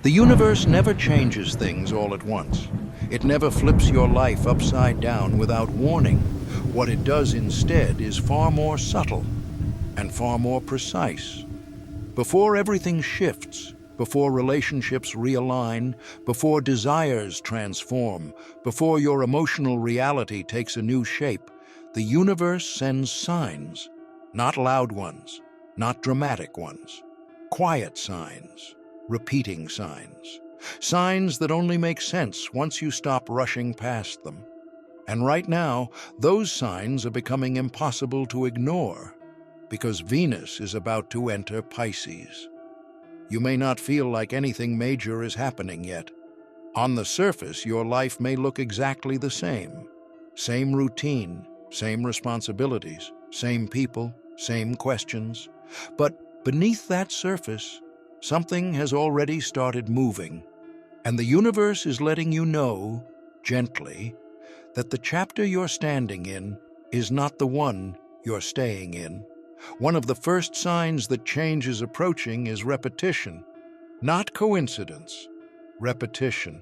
The universe never changes things all at once. It never flips your life upside down without warning. What it does instead is far more subtle and far more precise. Before everything shifts, before relationships realign, before desires transform, before your emotional reality takes a new shape, the universe sends signs, not loud ones, not dramatic ones, quiet signs, repeating signs, signs that only make sense once you stop rushing past them. And right now, those signs are becoming impossible to ignore because Venus is about to enter Pisces. You may not feel like anything major is happening yet. On the surface, your life may look exactly the same. Same routine, same responsibilities, same people, same questions. But beneath that surface, something has already started moving. And the universe is letting you know, gently, that the chapter you're standing in is not the one you're staying in. One of the first signs that change is approaching is repetition, not coincidence, repetition.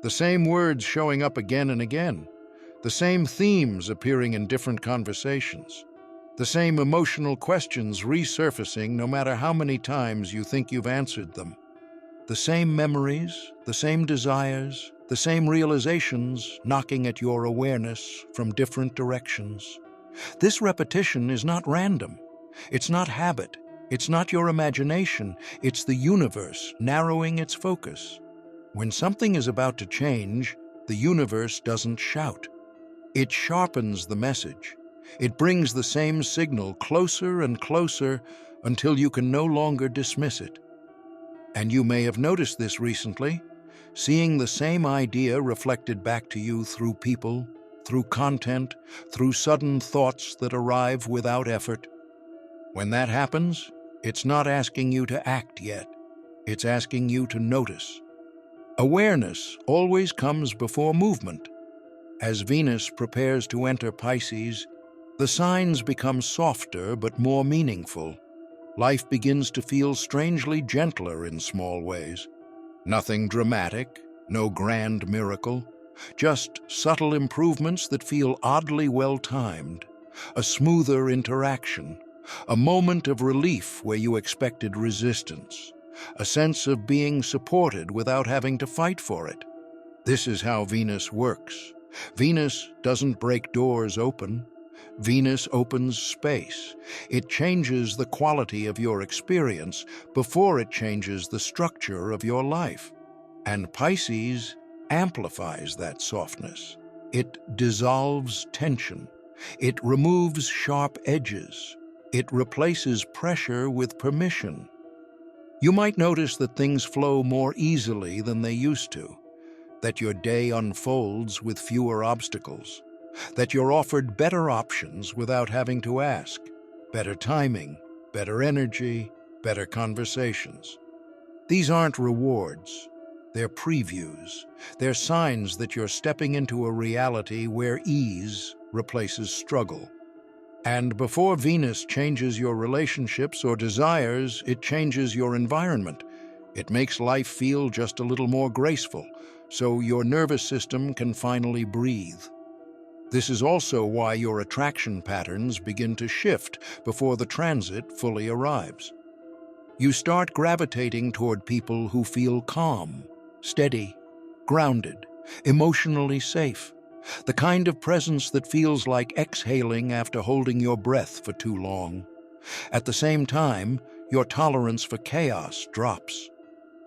The same words showing up again and again, the same themes appearing in different conversations, the same emotional questions resurfacing no matter how many times you think you've answered them. The same memories, the same desires, the same realizations knocking at your awareness from different directions. This repetition is not random. It's not habit. It's not your imagination. It's the universe narrowing its focus. When something is about to change, the universe doesn't shout. It sharpens the message. It brings the same signal closer and closer until you can no longer dismiss it. And you may have noticed this recently, seeing the same idea reflected back to you through people, through content, through sudden thoughts that arrive without effort. When that happens, it's not asking you to act yet. It's asking you to notice. Awareness always comes before movement. As Venus prepares to enter Pisces, the signs become softer but more meaningful. Life begins to feel strangely gentler in small ways. Nothing dramatic, no grand miracle, just subtle improvements that feel oddly well-timed, a smoother interaction, a moment of relief where you expected resistance, a sense of being supported without having to fight for it. This is how Venus works. Venus doesn't break doors open. Venus opens space. It changes the quality of your experience before it changes the structure of your life. And Pisces amplifies that softness. It dissolves tension. It removes sharp edges. It replaces pressure with permission. You might notice that things flow more easily than they used to, that your day unfolds with fewer obstacles, that you're offered better options without having to ask, better timing, better energy, better conversations. These aren't rewards. They're previews. They're signs that you're stepping into a reality where ease replaces struggle. And before Venus changes your relationships or desires, it changes your environment. It makes life feel just a little more graceful, so your nervous system can finally breathe. This is also why your attraction patterns begin to shift before the transit fully arrives. You start gravitating toward people who feel calm, steady, grounded, emotionally safe, the kind of presence that feels like exhaling after holding your breath for too long. At the same time, your tolerance for chaos drops.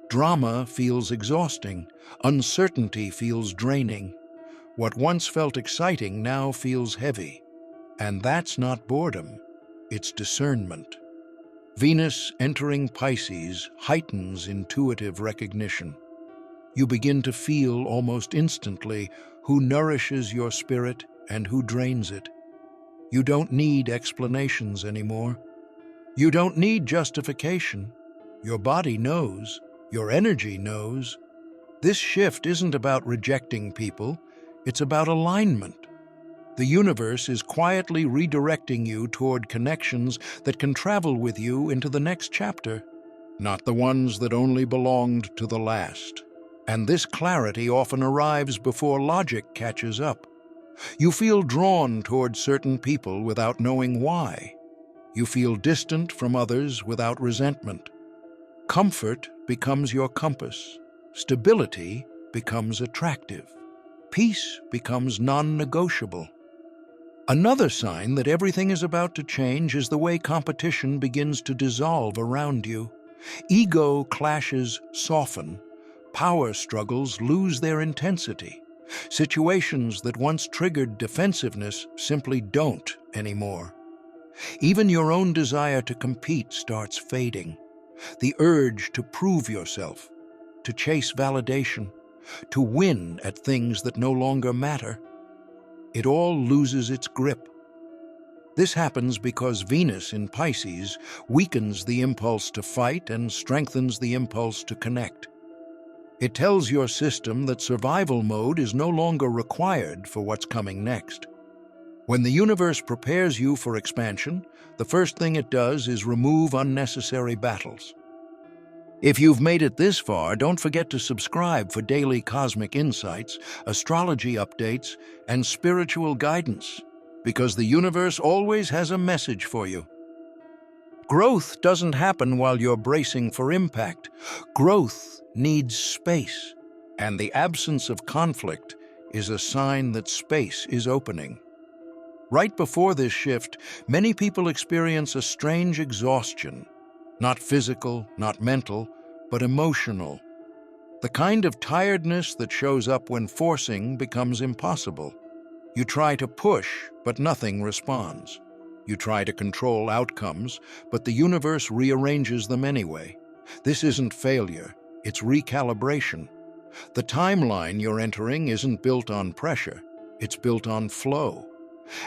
Drama feels exhausting, uncertainty feels draining. What once felt exciting now feels heavy. And that's not boredom, it's discernment. Venus entering Pisces heightens intuitive recognition. You begin to feel almost instantly who nourishes your spirit and who drains it. You don't need explanations anymore. You don't need justification. Your body knows. Your energy knows. This shift isn't about rejecting people. It's about alignment. The universe is quietly redirecting you toward connections that can travel with you into the next chapter. not the ones that only belonged to the last. And this clarity often arrives before logic catches up. You feel drawn toward certain people without knowing why. You feel distant from others without resentment. Comfort becomes your compass. Stability becomes attractive. Peace becomes non-negotiable. Another sign that everything is about to change is the way competition begins to dissolve around you. Ego clashes soften. Power struggles lose their intensity. Situations that once triggered defensiveness simply don't anymore. Even your own desire to compete starts fading. The urge to prove yourself, to chase validation, to win at things that no longer matter, it all loses its grip. This happens because Venus in Pisces weakens the impulse to fight and strengthens the impulse to connect. It tells your system that survival mode is no longer required for what's coming next. When the universe prepares you for expansion, the first thing it does is remove unnecessary battles. If you've made it this far, don't forget to subscribe for daily cosmic insights, astrology updates, and spiritual guidance, because the universe always has a message for you. Growth doesn't happen while you're bracing for impact. Growth needs space, and the absence of conflict is a sign that space is opening. Right before this shift, many people experience a strange exhaustion. Not physical, not mental, but emotional. The kind of tiredness that shows up when forcing becomes impossible. You try to push, but nothing responds. You try to control outcomes, but the universe rearranges them anyway. This isn't failure, it's recalibration. The timeline you're entering isn't built on pressure, it's built on flow.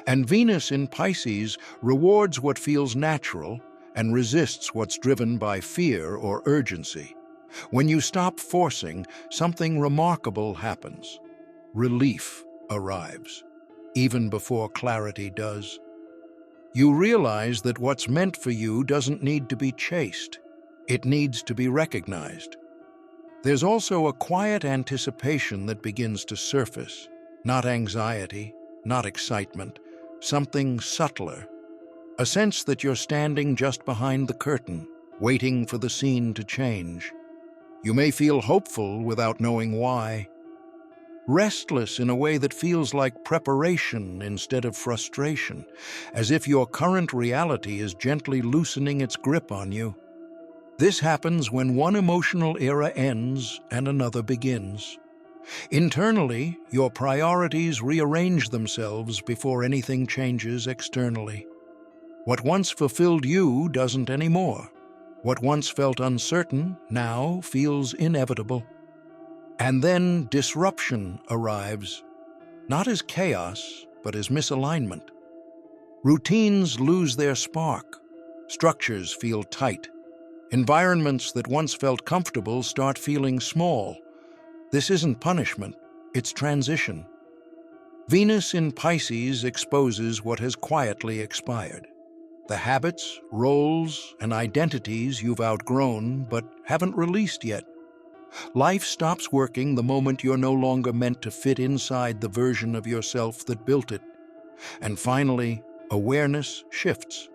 And Venus in Pisces rewards what feels natural and resists what's driven by fear or urgency. When you stop forcing, something remarkable happens. Relief arrives, even before clarity does. You realize that what's meant for you doesn't need to be chased. It needs to be recognized. There's also a quiet anticipation that begins to surface. Not anxiety, not excitement, something subtler. A sense that you're standing just behind the curtain, waiting for the scene to change. You may feel hopeful without knowing why. Restless in a way that feels like preparation instead of frustration, as if your current reality is gently loosening its grip on you. This happens when one emotional era ends and another begins. Internally, your priorities rearrange themselves before anything changes externally. What once fulfilled you doesn't anymore. What once felt uncertain now feels inevitable. And then disruption arrives, not as chaos, but as misalignment. Routines lose their spark. Structures feel tight. Environments that once felt comfortable start feeling small. This isn't punishment, it's transition. Venus in Pisces exposes what has quietly expired. The habits, roles, and identities you've outgrown but haven't released yet. Life stops working the moment you're no longer meant to fit inside the version of yourself that built it. And finally, awareness shifts.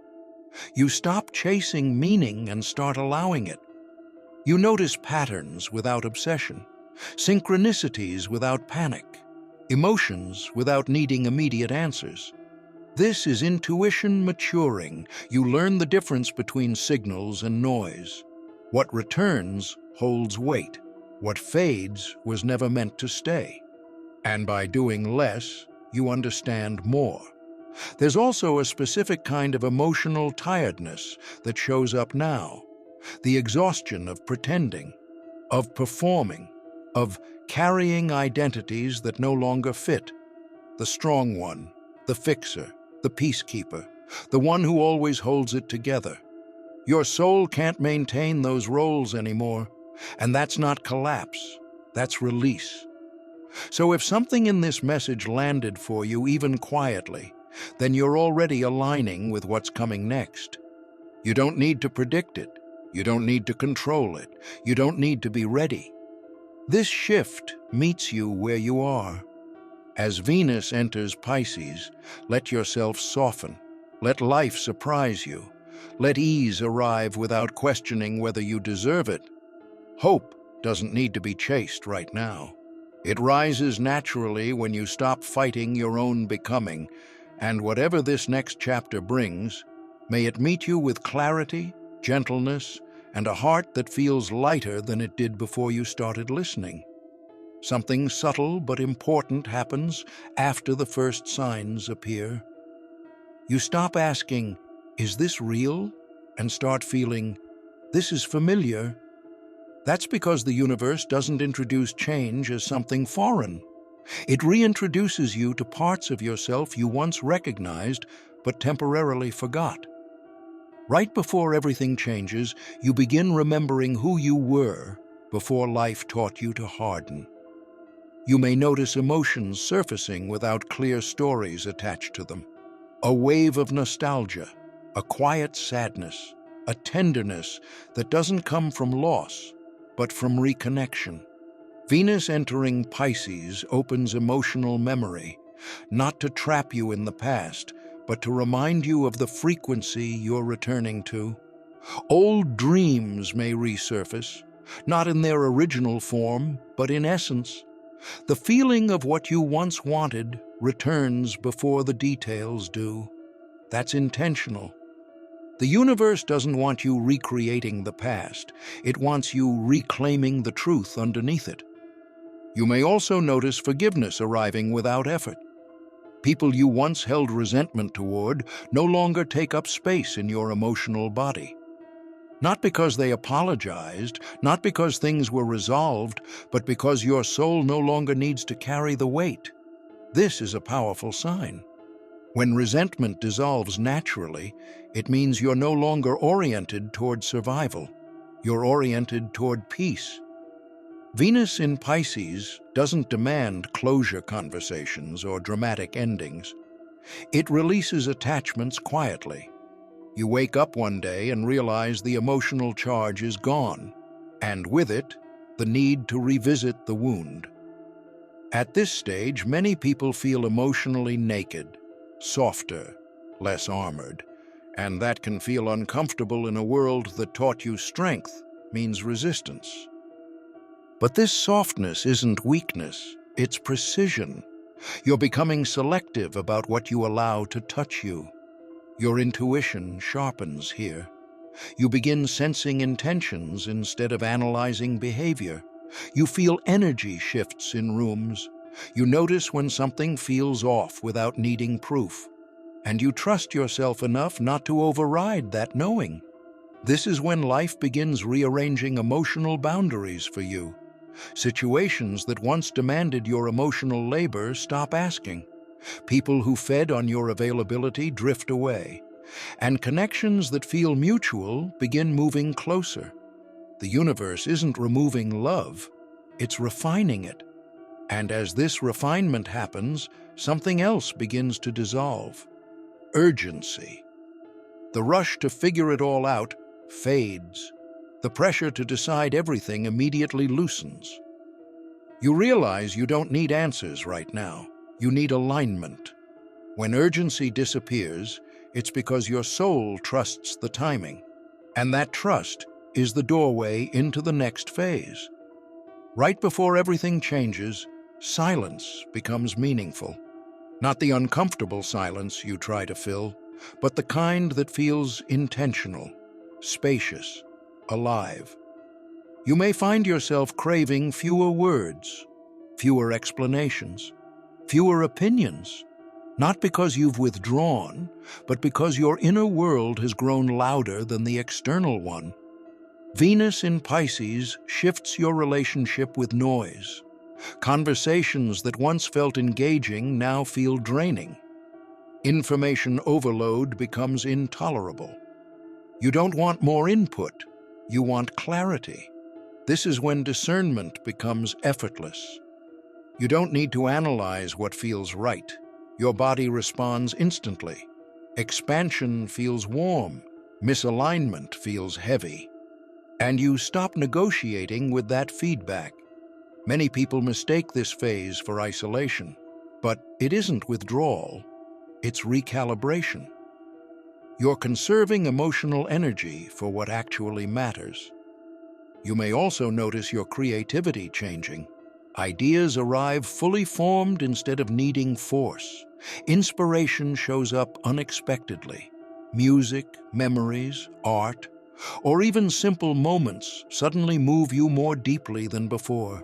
You stop chasing meaning and start allowing it. You notice patterns without obsession, synchronicities without panic, emotions without needing immediate answers. This is intuition maturing. You learn the difference between signals and noise. What returns holds weight. What fades was never meant to stay. And by doing less, you understand more. There's also a specific kind of emotional tiredness that shows up now. The exhaustion of pretending, of performing, of carrying identities that no longer fit. The strong one, the fixer, the peacekeeper, the one who always holds it together. Your soul can't maintain those roles anymore, and that's not collapse, that's release. So if something in this message landed for you even quietly, then you're already aligning with what's coming next. You don't need to predict it. You don't need to control it. You don't need to be ready. This shift meets you where you are. As Venus enters Pisces, let yourself soften. Let life surprise you. Let ease arrive without questioning whether you deserve it. Hope doesn't need to be chased right now. It rises naturally when you stop fighting your own becoming, and whatever this next chapter brings, may it meet you with clarity, gentleness, and a heart that feels lighter than it did before you started listening. Something subtle but important happens after the first signs appear. You stop asking, "Is this real?" and start feeling, "This is familiar." That's because the universe doesn't introduce change as something foreign. It reintroduces you to parts of yourself you once recognized but temporarily forgot. Right before everything changes, you begin remembering who you were before life taught you to harden. You may notice emotions surfacing without clear stories attached to them. A wave of nostalgia, a quiet sadness, a tenderness that doesn't come from loss, but from reconnection. Venus entering Pisces opens emotional memory, not to trap you in the past, but to remind you of the frequency you're returning to. Old dreams may resurface, not in their original form, but in essence. The feeling of what you once wanted returns before the details do. That's intentional. The universe doesn't want you recreating the past. It wants you reclaiming the truth underneath it. You may also notice forgiveness arriving without effort. People you once held resentment toward no longer take up space in your emotional body. Not because they apologized, not because things were resolved, but because your soul no longer needs to carry the weight. This is a powerful sign. When resentment dissolves naturally, it means you're no longer oriented toward survival. You're oriented toward peace. Venus in Pisces doesn't demand closure conversations or dramatic endings. It releases attachments quietly. You wake up one day and realize the emotional charge is gone, and with it, the need to revisit the wound. At this stage, many people feel emotionally naked, softer, less armored, and that can feel uncomfortable in a world that taught you strength means resistance. But this softness isn't weakness, it's precision. You're becoming selective about what you allow to touch you. Your intuition sharpens here. You begin sensing intentions instead of analyzing behavior. You feel energy shifts in rooms. You notice when something feels off without needing proof. And you trust yourself enough not to override that knowing. This is when life begins rearranging emotional boundaries for you. Situations that once demanded your emotional labor stop asking. People who fed on your availability drift away. And connections that feel mutual begin moving closer. The universe isn't removing love, it's refining it. And as this refinement happens, something else begins to dissolve. Urgency. The rush to figure it all out fades. The pressure to decide everything immediately loosens. You realize you don't need answers right now. You need alignment. When urgency disappears, it's because your soul trusts the timing. And that trust is the doorway into the next phase. Right before everything changes, silence becomes meaningful. Not the uncomfortable silence you try to fill, but the kind that feels intentional, spacious, alive. You may find yourself craving fewer words, fewer explanations, fewer opinions, not because you've withdrawn, but because your inner world has grown louder than the external one. Venus in Pisces shifts your relationship with noise. Conversations that once felt engaging now feel draining. Information overload becomes intolerable. You don't want more input, you want clarity. This is when discernment becomes effortless. You don't need to analyze what feels right. Your body responds instantly. Expansion feels warm. Misalignment feels heavy. and you stop negotiating with that feedback. Many people mistake this phase for isolation, but it isn't withdrawal, it's recalibration. You're conserving emotional energy for what actually matters. You may also notice your creativity changing. Ideas arrive fully formed instead of needing force. Inspiration shows up unexpectedly. Music, memories, art, or even simple moments suddenly move you more deeply than before.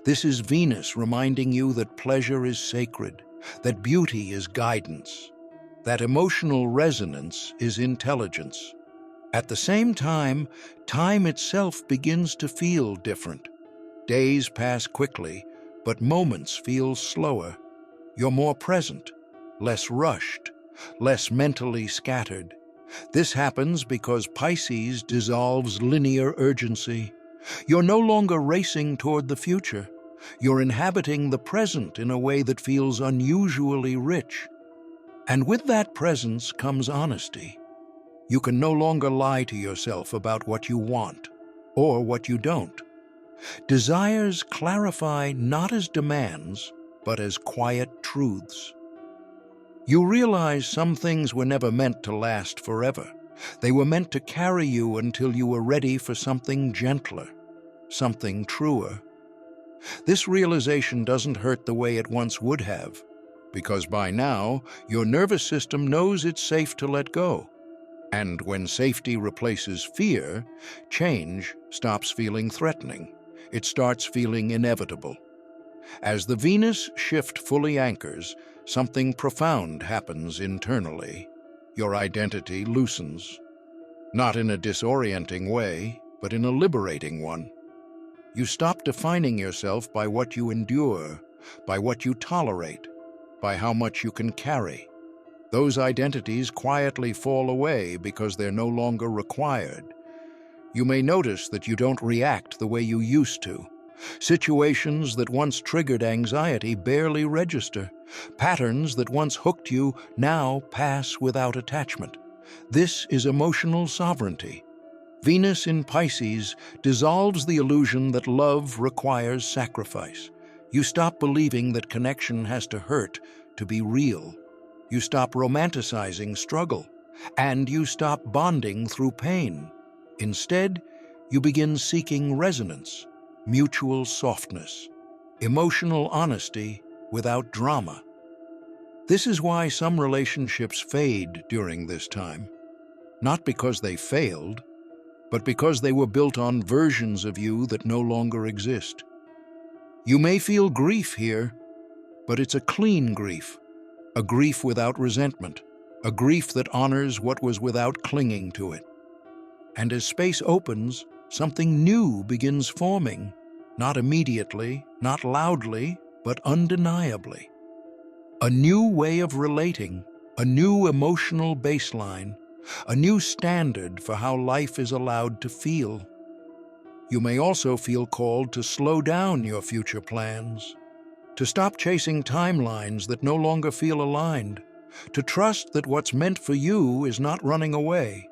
This is Venus reminding you that pleasure is sacred, that beauty is guidance, that emotional resonance is intelligence. At the same time, time itself begins to feel different. Days pass quickly, but moments feel slower. You're more present, less rushed, less mentally scattered. This happens because Pisces dissolves linear urgency. You're no longer racing toward the future. You're inhabiting the present in a way that feels unusually rich. And with that presence comes honesty. You can no longer lie to yourself about what you want or what you don't. Desires clarify not as demands, but as quiet truths. You realize some things were never meant to last forever. They were meant to carry you until you were ready for something gentler, something truer. This realization doesn't hurt the way it once would have, because by now, your nervous system knows it's safe to let go. And when safety replaces fear, change stops feeling threatening. It starts feeling inevitable. As the Venus shift fully anchors, something profound happens internally. Your identity loosens, not in a disorienting way, but in a liberating one. You stop defining yourself by what you endure, by what you tolerate, by how much you can carry. Those identities quietly fall away because they're no longer required. You may notice that you don't react the way you used to. Situations that once triggered anxiety barely register. Patterns that once hooked you now pass without attachment. This is emotional sovereignty. Venus in Pisces dissolves the illusion that love requires sacrifice. You stop believing that connection has to hurt to be real. You stop romanticizing struggle, and you stop bonding through pain. Instead, you begin seeking resonance, mutual softness, emotional honesty without drama. This is why some relationships fade during this time, not because they failed, but because they were built on versions of you that no longer exist. You may feel grief here, but it's a clean grief, a grief without resentment, a grief that honors what was without clinging to it. And as space opens, something new begins forming, not immediately, not loudly, but undeniably. A new way of relating, a new emotional baseline, a new standard for how life is allowed to feel. You may also feel called to slow down your future plans, to stop chasing timelines that no longer feel aligned, to trust that what's meant for you is not running away.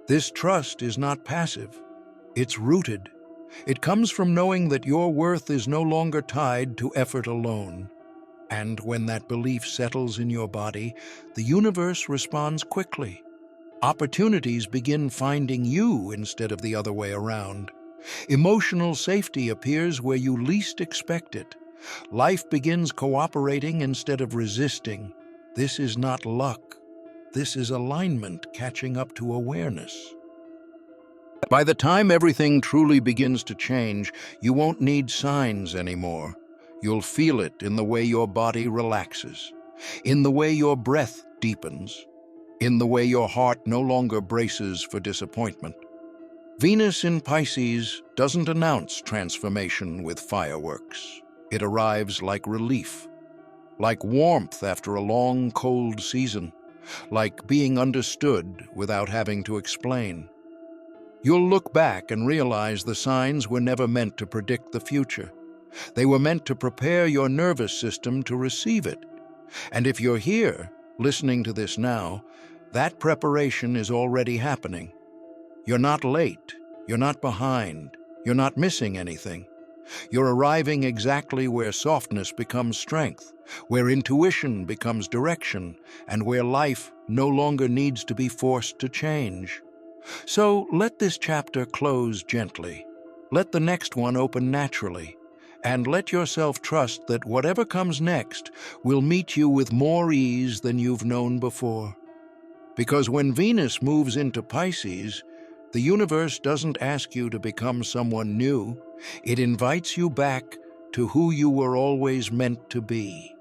This trust is not passive, it's rooted. It comes from knowing that your worth is no longer tied to effort alone. And when that belief settles in your body, the universe responds quickly. Opportunities begin finding you instead of the other way around. Emotional safety appears where you least expect it. Life begins cooperating instead of resisting. This is not luck. This is alignment catching up to awareness. By the time everything truly begins to change, you won't need signs anymore. You'll feel it in the way your body relaxes, in the way your breath deepens, in the way your heart no longer braces for disappointment. Venus in Pisces doesn't announce transformation with fireworks. It arrives like relief, like warmth after a long, cold season, like being understood without having to explain. You'll look back and realize the signs were never meant to predict the future. They were meant to prepare your nervous system to receive it. And if you're here, listening to this now, that preparation is already happening. You're not late, You're not behind. You're not missing anything. You're arriving exactly where softness becomes strength, where intuition becomes direction, and where life no longer needs to be forced to change. So let this chapter close gently. Let the next one open naturally. And let yourself trust that whatever comes next will meet you with more ease than you've known before. Because when Venus moves into Pisces, the universe doesn't ask you to become someone new. It invites you back to who you were always meant to be.